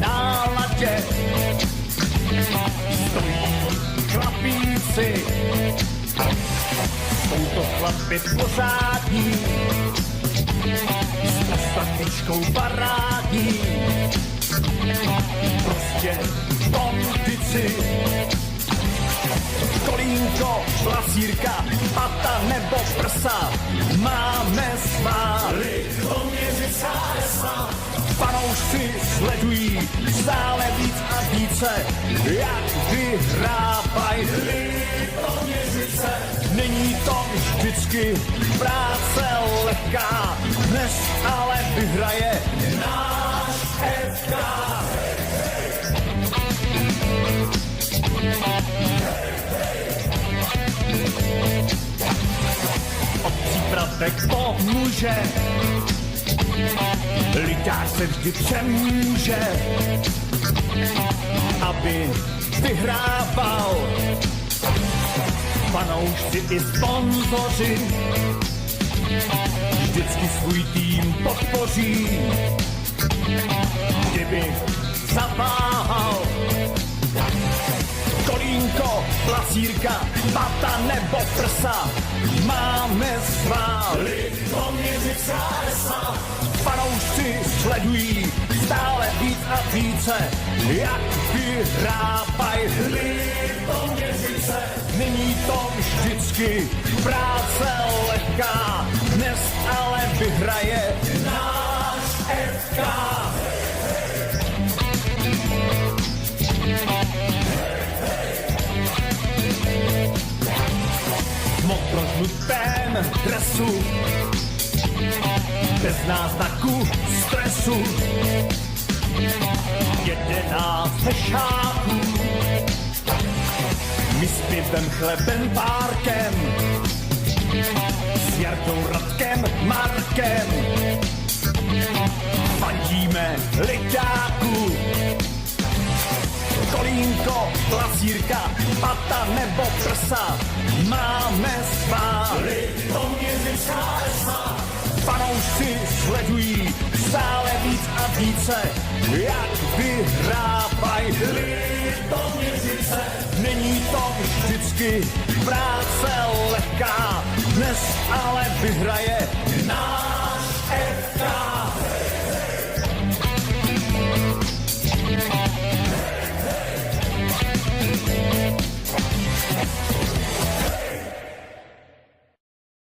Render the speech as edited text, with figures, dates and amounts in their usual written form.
náladě. Stojí chlapíci, jsou to chlapi pořádní, s postavičkou parádní, prostě kontici. Kolínko, plasírka, pata nebo prsa, máme svá. Lichoměři sám. Fanoušci sledují stále víc a více, jak vyhrávají Litoměřice. Není to vždycky práce lehká, dnes ale vyhraje náš FK. Od přípravek pomůže, Liťák se vždy přemůže, aby vyhrával. Fanoušci i sponzoři vždycky svůj tým podpoří. Kdyby zaváhal, kolínko, plasírka, pata nebo prsa, máme svá. Litoměři sám. Fanoušci sledují stále víc a více, jak vyhrávají Litoměřice. Není to vždycky práce lehká, dnes ale vyhraje náš FK. V modrožlutém dresu, bez náznaku stresu, 11 fešáků, my s pivem, chlebem, párkem, s Jarkou, Radkem, Markem, fandíme Liťáku. Kolínko, plasírka, pata nebo prsa, máme svá. Litoměři sám. Fanoušci sledují stále víc a více, jak vyhrávají Litoměřice. Není to vždycky práce lehká, dnes ale vyhraje